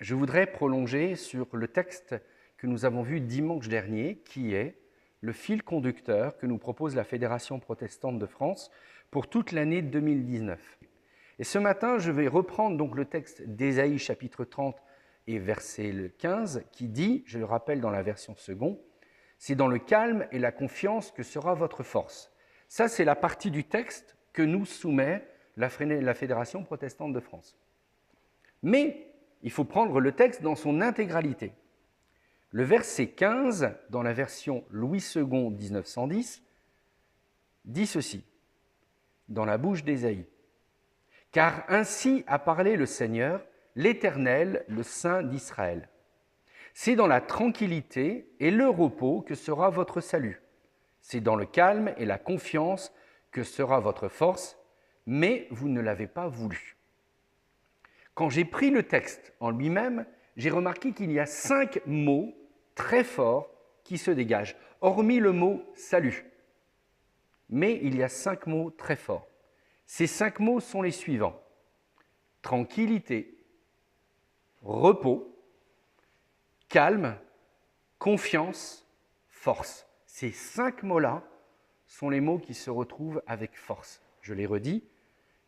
je voudrais prolonger sur le texte que nous avons vu dimanche dernier, qui est le fil conducteur que nous propose la Fédération protestante de France pour toute l'année 2019. Et ce matin, je vais reprendre donc le texte d'Ésaïe chapitre 30 et verset 15 qui dit, je le rappelle dans la version seconde, « C'est dans le calme et la confiance que sera votre force ». Ça, c'est la partie du texte que nous soumet la Fédération protestante de France. Mais il faut prendre le texte dans son intégralité. Le verset 15, dans la version Louis II 1910, dit ceci, dans la bouche d'Ésaïe. « Car ainsi a parlé le Seigneur, l'Éternel, le Saint d'Israël. C'est dans la tranquillité et le repos que sera votre salut. C'est dans le calme et la confiance que sera votre force, mais vous ne l'avez pas voulu. » Quand j'ai pris le texte en lui-même, j'ai remarqué qu'il y a 5 mots très forts qui se dégagent, hormis le mot « salut ». Mais il y a 5 mots très forts. Ces 5 mots sont les suivants. Tranquillité, repos, calme, confiance, force. Ces 5 mots-là sont les mots qui se retrouvent avec force. Je les redis.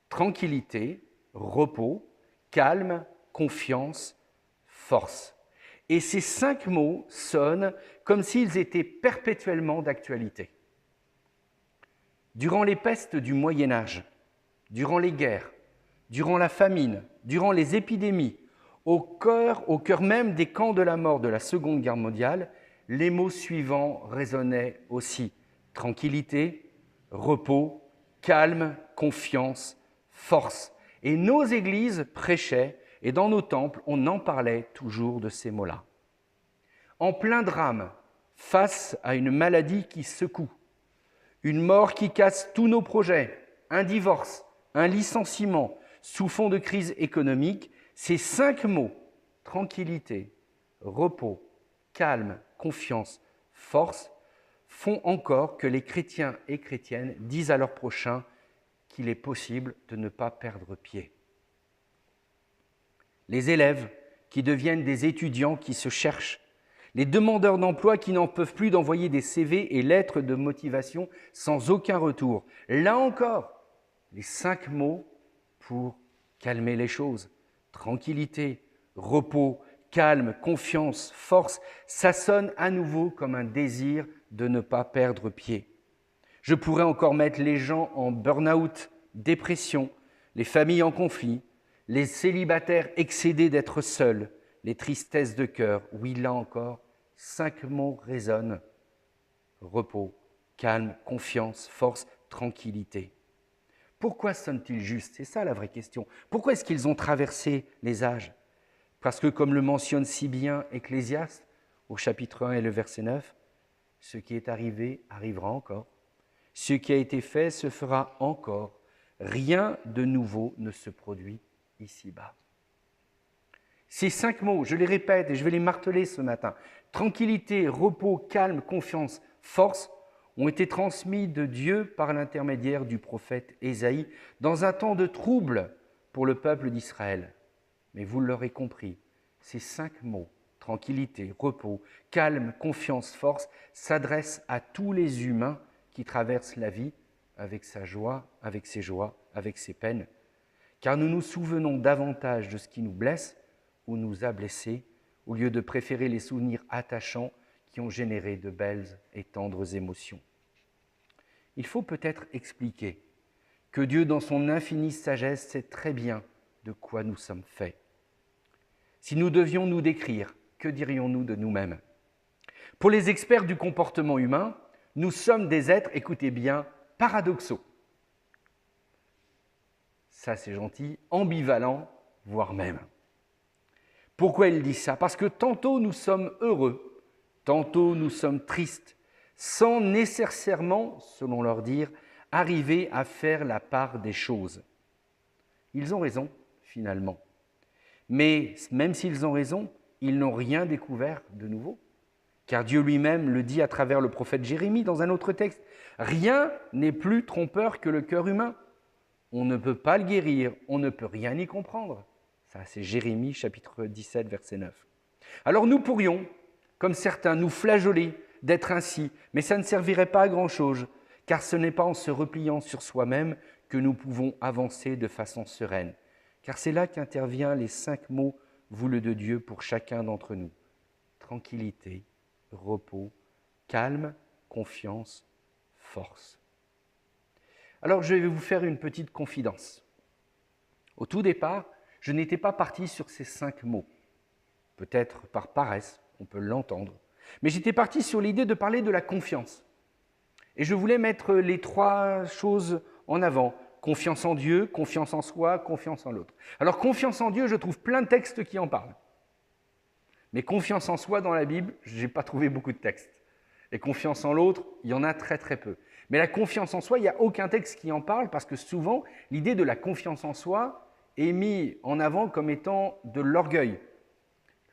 Tranquillité, repos, calme, confiance, force. Et ces 5 mots sonnent comme s'ils étaient perpétuellement d'actualité. Durant les pestes du Moyen-Âge, durant les guerres, durant la famine, durant les épidémies, au cœur même des camps de la mort de la Seconde Guerre mondiale, les mots suivants résonnaient aussi. Tranquillité, repos, calme, confiance, force. Et nos églises prêchaient, et dans nos temples, on en parlait toujours de ces mots-là. En plein drame, face à une maladie qui secoue, une mort qui casse tous nos projets, un divorce, un licenciement, sous fond de crise économique, ces 5 mots, tranquillité, repos, calme, confiance, force, font encore que les chrétiens et chrétiennes disent à leur prochain qu'il est possible de ne pas perdre pied. Les élèves qui deviennent des étudiants qui se cherchent, les demandeurs d'emploi qui n'en peuvent plus d'envoyer des CV et lettres de motivation sans aucun retour. Là encore, les 5 mots pour calmer les choses. Tranquillité, repos, calme, confiance, force, ça sonne à nouveau comme un désir de ne pas perdre pied. Je pourrais encore mettre les gens en burn-out, dépression, les familles en conflit, les célibataires excédés d'être seuls, les tristesses de cœur. Oui, là encore, 5 mots résonnent. Repos, calme, confiance, force, tranquillité. Pourquoi sonnent-ils juste? C'est ça la vraie question. Pourquoi est-ce qu'ils ont traversé les âges? Parce que, comme le mentionne si bien Ecclésiaste, au chapitre 1 et le verset 9, « Ce qui est arrivé arrivera encore. Ce qui a été fait se fera encore. Rien de nouveau ne se produit ici-bas. » Ces 5 mots, je les répète et je vais les marteler ce matin. Tranquillité, repos, calme, confiance, force, ont été transmis de Dieu par l'intermédiaire du prophète Ésaïe dans un temps de trouble pour le peuple d'Israël. Mais vous l'aurez compris, ces 5 mots, tranquillité, repos, calme, confiance, force, s'adressent à tous les humains qui traversent la vie avec sa joie, avec ses joies, avec ses peines. Car nous nous souvenons davantage de ce qui nous blesse ou nous a blessés, au lieu de préférer les souvenirs attachants qui ont généré de belles et tendres émotions. Il faut peut-être expliquer que Dieu, dans son infinie sagesse, sait très bien de quoi nous sommes faits. Si nous devions nous décrire, que dirions-nous de nous-mêmes? Pour les experts du comportement humain, nous sommes des êtres, écoutez bien, paradoxaux. Ça, c'est gentil, ambivalents, voire même. Pourquoi il dit ça? Parce que tantôt nous sommes heureux, tantôt nous sommes tristes, sans nécessairement, selon leur dire, arriver à faire la part des choses. Ils ont raison, finalement. Mais même s'ils ont raison, ils n'ont rien découvert de nouveau. Car Dieu lui-même le dit à travers le prophète Jérémie dans un autre texte. Rien n'est plus trompeur que le cœur humain. On ne peut pas le guérir, on ne peut rien y comprendre. Ça, c'est Jérémie, chapitre 17, verset 9. Alors nous pourrions, comme certains, nous flageoler d'être ainsi, mais ça ne servirait pas à grand-chose, car ce n'est pas en se repliant sur soi-même que nous pouvons avancer de façon sereine. Car c'est là qu'interviennent les 5 mots voulus de Dieu pour chacun d'entre nous. Tranquillité, repos, calme, confiance, force. Alors je vais vous faire une petite confidence. Au tout départ, je n'étais pas parti sur ces 5 mots. Peut-être par paresse, on peut l'entendre. Mais j'étais parti sur l'idée de parler de la confiance. Et je voulais mettre les 3 choses en avant. Confiance en Dieu, confiance en soi, confiance en l'autre. Alors confiance en Dieu, je trouve plein de textes qui en parlent. Mais confiance en soi dans la Bible, je n'ai pas trouvé beaucoup de textes. Et confiance en l'autre, il y en a très très peu. Mais la confiance en soi, il n'y a aucun texte qui en parle parce que souvent, l'idée de la confiance en soi est mise en avant comme étant de l'orgueil.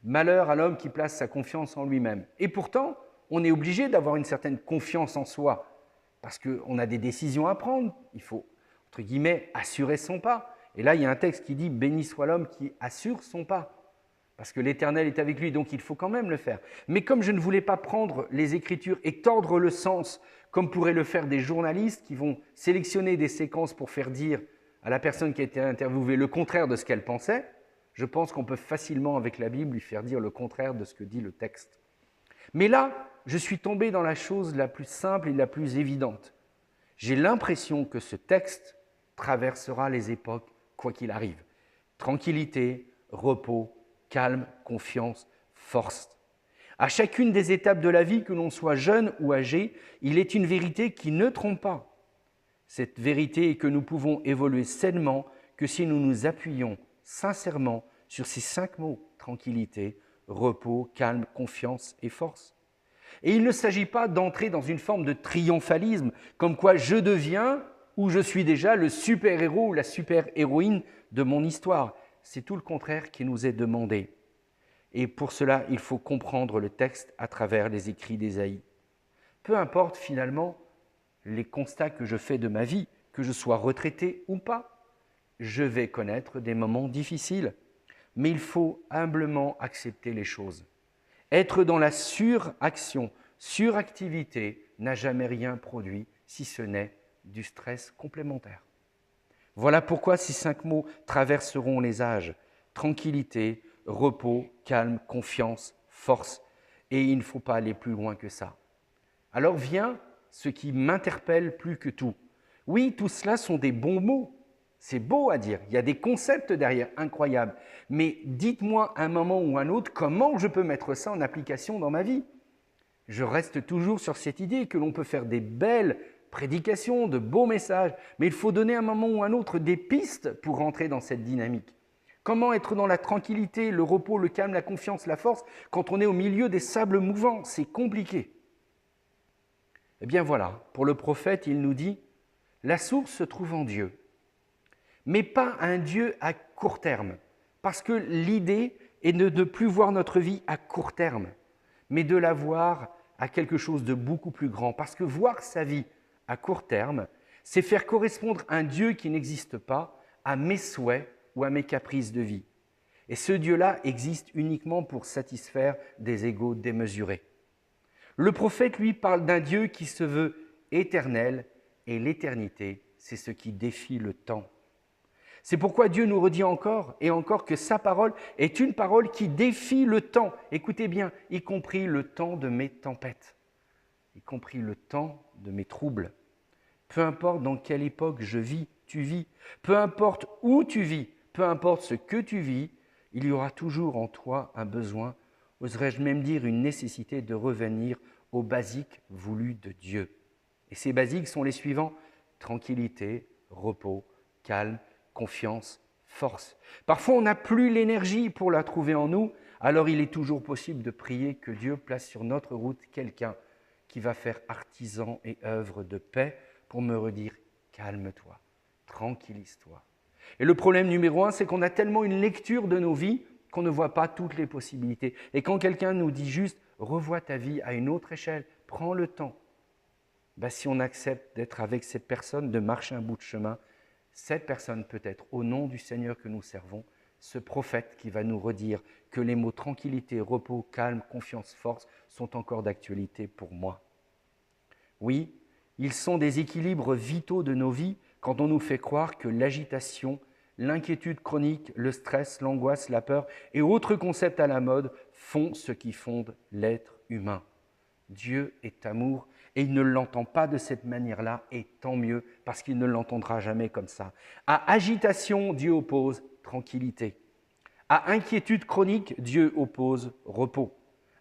Malheur à l'homme qui place sa confiance en lui-même. Et pourtant, on est obligé d'avoir une certaine confiance en soi parce qu'on a des décisions à prendre. Il faut, entre guillemets, assurer son pas. Et là, il y a un texte qui dit « Béni soit l'homme qui assure son pas ». Parce que l'Éternel est avec lui, donc il faut quand même le faire. Mais comme je ne voulais pas prendre les Écritures et tordre le sens, comme pourraient le faire des journalistes qui vont sélectionner des séquences pour faire dire à la personne qui a été interviewée le contraire de ce qu'elle pensait, je pense qu'on peut facilement, avec la Bible, lui faire dire le contraire de ce que dit le texte. Mais là, je suis tombé dans la chose la plus simple et la plus évidente. J'ai l'impression que ce texte traversera les époques, quoi qu'il arrive. Tranquillité, repos, calme, confiance, force. À chacune des étapes de la vie, que l'on soit jeune ou âgé, il est une vérité qui ne trompe pas. Cette vérité est que nous pouvons évoluer sainement que si nous nous appuyons sincèrement sur ces 5 mots, tranquillité, repos, calme, confiance et force. Et il ne s'agit pas d'entrer dans une forme de triomphalisme, comme quoi je deviens ou je suis déjà le super-héros ou la super-héroïne de mon histoire. C'est tout le contraire qui nous est demandé. Et pour cela, il faut comprendre le texte à travers les écrits d'Ésaïe. Peu importe finalement les constats que je fais de ma vie, que je sois retraité ou pas, je vais connaître des moments difficiles. Mais il faut humblement accepter les choses. Être dans la suraction, suractivité n'a jamais rien produit, si ce n'est du stress complémentaire. Voilà pourquoi ces 5 mots traverseront les âges. Tranquillité, repos, calme, confiance, force. Et il ne faut pas aller plus loin que ça. Alors vient ce qui m'interpelle plus que tout. Oui, tout cela sont des bons mots. C'est beau à dire. Il y a des concepts derrière incroyables. Mais dites-moi un moment ou un autre comment je peux mettre ça en application dans ma vie. Je reste toujours sur cette idée que l'on peut faire des belles prédications, de beaux messages, mais il faut donner à un moment ou un autre des pistes pour rentrer dans cette dynamique. Comment être dans la tranquillité, le repos, le calme, la confiance, la force, quand on est au milieu des sables mouvants? C'est compliqué. Eh bien voilà, pour le prophète, il nous dit « La source se trouve en Dieu ». Mais pas un Dieu à court terme, parce que l'idée est de ne plus voir notre vie à court terme, mais de la voir à quelque chose de beaucoup plus grand. Parce que voir sa vie à court terme, c'est faire correspondre un Dieu qui n'existe pas à mes souhaits ou à mes caprices de vie. Et ce Dieu-là existe uniquement pour satisfaire des égos démesurés. Le prophète, lui, parle d'un Dieu qui se veut éternel, et l'éternité, c'est ce qui défie le temps. C'est pourquoi Dieu nous redit encore et encore que sa parole est une parole qui défie le temps. Écoutez bien, y compris le temps de mes tempêtes, y compris le temps de mes troubles. Peu importe dans quelle époque je vis, tu vis, peu importe où tu vis, peu importe ce que tu vis, il y aura toujours en toi un besoin, oserais-je même dire une nécessité de revenir aux basiques voulus de Dieu. Et ces basiques sont les suivants: tranquillité, repos, calme, confiance, force. Parfois, on n'a plus l'énergie pour la trouver en nous, alors il est toujours possible de prier que Dieu place sur notre route quelqu'un qui va faire artisan et œuvre de paix pour me redire « calme-toi, tranquillise-toi ». Et le problème numéro 1, c'est qu'on a tellement une lecture de nos vies qu'on ne voit pas toutes les possibilités. Et quand quelqu'un nous dit juste « revois ta vie à une autre échelle, prends le temps », si on accepte d'être avec cette personne, de marcher un bout de chemin, cette personne peut-être, au nom du Seigneur que nous servons, ce prophète qui va nous redire que les mots tranquillité, repos, calme, confiance, force sont encore d'actualité pour moi. Oui, ils sont des équilibres vitaux de nos vies quand on nous fait croire que l'agitation, l'inquiétude chronique, le stress, l'angoisse, la peur et autres concepts à la mode font ce qui fonde l'être humain. Dieu est amour et il ne l'entend pas de cette manière-là, et tant mieux, parce qu'il ne l'entendra jamais comme ça. À agitation, Dieu oppose tranquillité. À inquiétude chronique, Dieu oppose repos.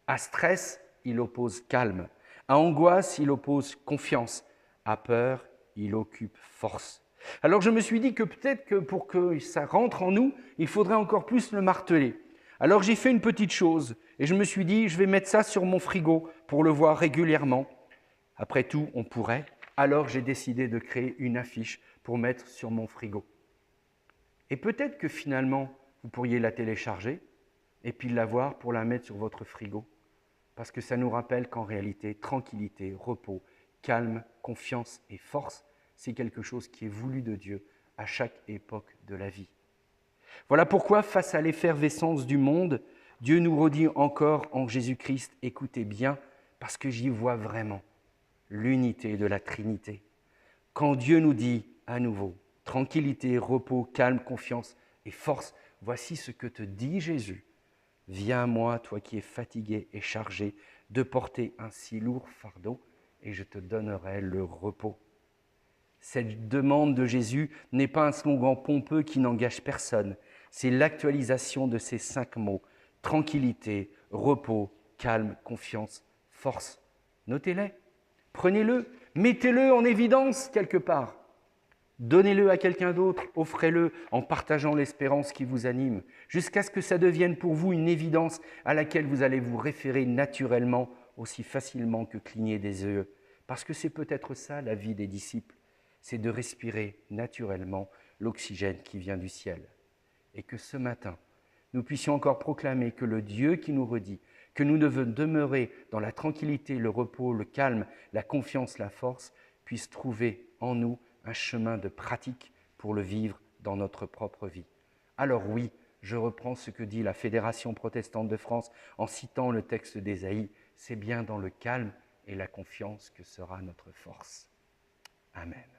À stress, il oppose calme. À angoisse, il oppose confiance. À peur, il occupe force. Alors je me suis dit que peut-être que pour que ça rentre en nous, il faudrait encore plus le marteler. Alors j'ai fait une petite chose et je me suis dit, je vais mettre ça sur mon frigo pour le voir régulièrement. Après tout, on pourrait. Alors j'ai décidé de créer une affiche pour mettre sur mon frigo. Et peut-être que finalement, vous pourriez la télécharger et puis l'avoir pour la mettre sur votre frigo. Parce que ça nous rappelle qu'en réalité, tranquillité, repos, calme, confiance et force, c'est quelque chose qui est voulu de Dieu à chaque époque de la vie. Voilà pourquoi, face à l'effervescence du monde, Dieu nous redit encore en Jésus-Christ, écoutez bien, parce que j'y vois vraiment l'unité de la Trinité. Quand Dieu nous dit à nouveau, tranquillité, repos, calme, confiance et force, voici ce que te dit Jésus. Viens à moi, toi qui es fatigué et chargé de porter un si lourd fardeau, et je te donnerai le repos. Cette demande de Jésus n'est pas un slogan pompeux qui n'engage personne. C'est l'actualisation de ces 5 mots. Tranquillité, repos, calme, confiance, force. Notez-les, prenez-le, mettez-le en évidence quelque part. Donnez-le à quelqu'un d'autre, offrez-le en partageant l'espérance qui vous anime, jusqu'à ce que ça devienne pour vous une évidence à laquelle vous allez vous référer naturellement, aussi facilement que cligner des yeux. Parce que c'est peut-être ça la vie des disciples, c'est de respirer naturellement l'oxygène qui vient du ciel. Et que ce matin, nous puissions encore proclamer que le Dieu qui nous redit que nous devons demeurer dans la tranquillité, le repos, le calme, la confiance, la force, puisse trouver en nous un chemin de pratique pour le vivre dans notre propre vie. Alors oui, je reprends ce que dit la Fédération protestante de France en citant le texte d'Ésaïe, c'est bien dans le calme et la confiance que sera notre force. Amen.